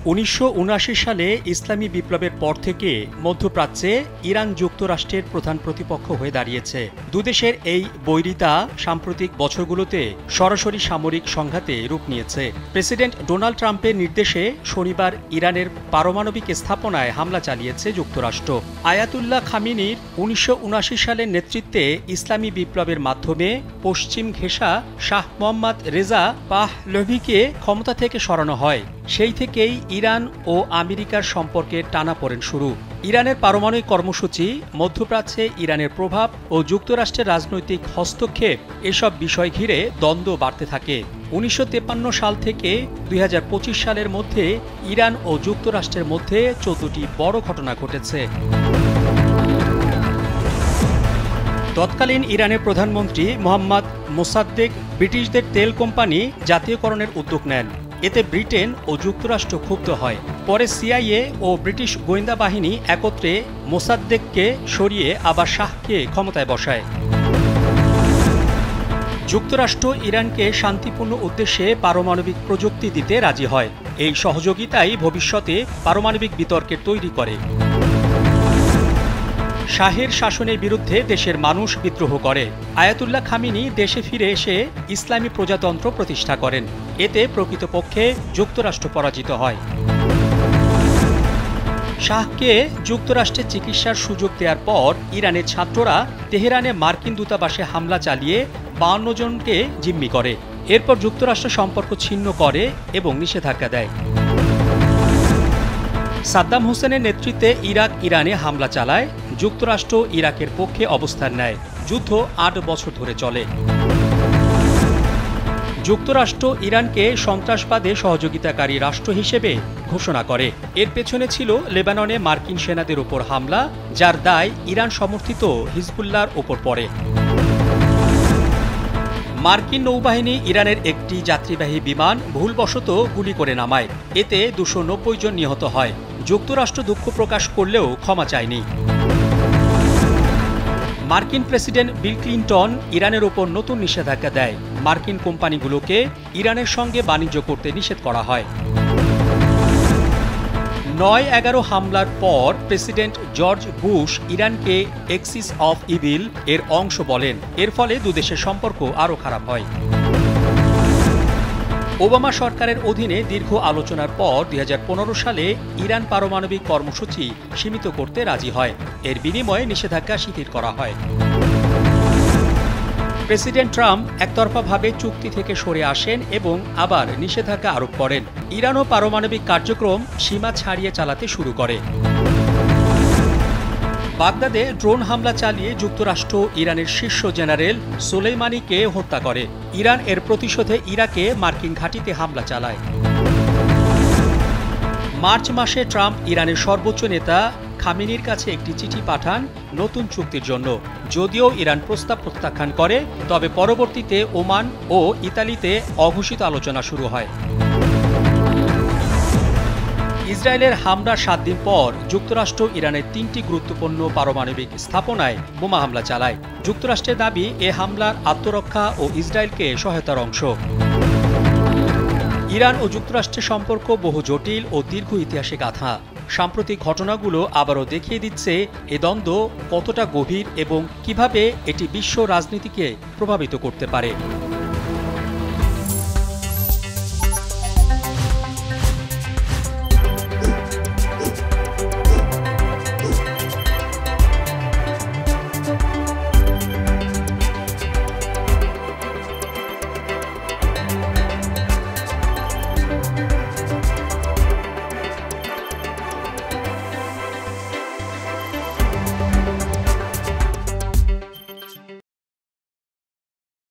1979 সালে ইসলামী বিপ্লবের পর থেকে মধ্যপ্রাচ্যে ইরান যুক্তরাষ্ট্রের প্রধান প্রতিপক্ষ হয়ে দাঁড়িয়েছে। দুদেশের এই বৈরিতা সাম্প্রতিক বছরগুলোতে সরাসরি সামরিক সংঘাতে রূপ নিয়েছে। প্রেসিডেন্ট ডোনাল্ড ট্রাম্পের নির্দেশে শনিবার ইরানের পারমাণবিক স্থাপনায় হামলা চালিয়েছে যুক্তরাষ্ট্র। আয়াতুল্লাহ খামেনির 1979 সালের নেতৃত্বে ইসলামী বিপ্লবের মাধ্যমে পশ্চিম ঘেঁষা শাহ মোহাম্মদ রেজা পাহলভিকে ক্ষমতা থেকে সরানো হয়। সেই থেকেই ইরান ও আমেরিকার সম্পর্কের টানাপোড়েন শুরু। ইরানের পারমাণবিক কর্মসূচি, মধ্যপ্রাচ্যে ইরানের প্রভাব ও যুক্তরাষ্ট্রের রাজনৈতিক হস্তক্ষেপ এসব বিষয় ঘিরে দ্বন্দ্ব বাড়তে থাকে। 1953 সাল থেকে 2025 সালের মধ্যে ইরান ও যুক্তরাষ্ট্রের মধ্যে 14টি বড় ঘটনা ঘটেছে। তৎকালীন ইরানের প্রধানমন্ত্রী মোহাম্মদ মোসাদ্দেক ব্রিটিশদের তেল কোম্পানি জাতীয়করণের উদ্যোগ নেন। এতে ব্রিটেন ও যুক্তরাষ্ট্র ক্ষুব্ধ হয়। পরে সিআইএ ও ব্রিটিশ গোয়েন্দা বাহিনী একত্রে মোসাদ্দেককে সরিয়ে আবার শাহকে ক্ষমতায় বসায়। যুক্তরাষ্ট্র ইরানকে শান্তিপূর্ণ উদ্দেশ্যে পারমাণবিক প্রযুক্তি দিতে রাজি হয়। এই সহযোগিতাই ভবিষ্যতে পারমাণবিক বিতর্কের তৈরি করে। শাহের শাসনের বিরুদ্ধে দেশের মানুষ বিদ্রোহ করে। আয়াতুল্লাহ খামেনি দেশে ফিরে এসে ইসলামী প্রজাতন্ত্র প্রতিষ্ঠা করেন। এতে প্রকৃতপক্ষে যুক্তরাষ্ট্র পরাজিত হয়। শাহকে যুক্তরাষ্ট্রে চিকিৎসার সুযোগ দেওয়ার পর ইরানের ছাত্ররা তেহরানে মার্কিন দূতাবাসে হামলা চালিয়ে 52 জনকে জিম্মি করে। এরপর যুক্তরাষ্ট্র সম্পর্ক ছিন্ন করে এবং নিষেধাজ্ঞা দেয়। সাদ্দাম হোসেনের নেতৃত্বে ইরাক ইরানে হামলা চালায়। যুক্তরাষ্ট্র ইরাকের পক্ষে অবস্থান নেয়। যুদ্ধ 8 বছর ধরে চলে। যুক্তরাষ্ট্র ইরানকে সন্ত্রাসবাদে সহযোগিতাকারী রাষ্ট্র হিসেবে ঘোষণা করে। এর পেছনে ছিল লেবাননে মার্কিন সেনাদের উপর হামলা, যার দায় ইরান সমর্থিত হিজবুল্লাহর ওপর পড়ে। মার্কিন নৌবাহিনী ইরানের একটি যাত্রীবাহী বিমান ভুলবশত গুলি করে নামায়। এতে 290 জন নিহত হয়। যুক্তরাষ্ট্র দুঃখ প্রকাশ করলেও ক্ষমা চায়নি। মার্কিন প্রেসিডেন্ট বিল ক্লিন্টন ইরানের ওপর নতুন নিষেধাজ্ঞা দেয়। মার্কিন কোম্পানিগুলোকে ইরানের সঙ্গে বাণিজ্য করতে নিষেধ করা হয়। 9/11 হামলার পর প্রেসিডেন্ট জর্জ বুশ ইরানকে এক্সিস অফ ইভিল এর অংশ বলেন। এর ফলে দুদেশের সম্পর্ক আরও খারাপ হয়। ওবামা সরকারের অধীনে দীর্ঘ আলোচনার পর 2015 সালে ইরান পারমাণবিক কর্মসূচি সীমিত করতে রাজি হয়। এর বিনিময়ে নিষেধাজ্ঞা শিথিল করা হয়। প্রেসিডেন্ট ট্রাম্প একতরফাভাবে চুক্তি থেকে সরে আসেন এবং আবার নিষেধাজ্ঞা আরোপ করেন। ইরানও পারমাণবিক কার্যক্রম সীমা ছাড়িয়ে চালাতে শুরু করে। বাগদাদে ড্রোন হামলা চালিয়ে যুক্তরাষ্ট্র ইরানের শীর্ষ জেনারেল সোলেইমানিকে হত্যা করে। ইরান এর প্রতিশোধে ইরাকে মার্কিন ঘাঁটিতে হামলা চালায়। মার্চ মাসে ট্রাম্প ইরানের সর্বোচ্চ নেতা খামেনির কাছে একটি চিঠি পাঠান নতুন চুক্তির জন্য। যদিও ইরান প্রস্তাব প্রত্যাখ্যান করে, তবে পরবর্তীতে ওমান ও ইতালিতে অঘোষিত আলোচনা শুরু হয়। ইসরায়েলের হামলার 7 দিন পর যুক্তরাষ্ট্র ইরানের 3টি গুরুত্বপূর্ণ পারমাণবিক স্থাপনায় বোমা হামলা চালায়। যুক্তরাষ্ট্রের দাবি, এ হামলার আত্মরক্ষা ও ইসরায়েলকে সহায়তার অংশ। ইরান ও যুক্তরাষ্ট্রের সম্পর্ক বহু জটিল ও দীর্ঘ ইতিহাসে গাঁথা। সাম্প্রতিক ঘটনাগুলো আবারও দেখিয়ে দিচ্ছে এ দ্বন্দ্ব কতটা গভীর এবং কিভাবে এটি বিশ্ব রাজনীতিকে প্রভাবিত করতে পারে।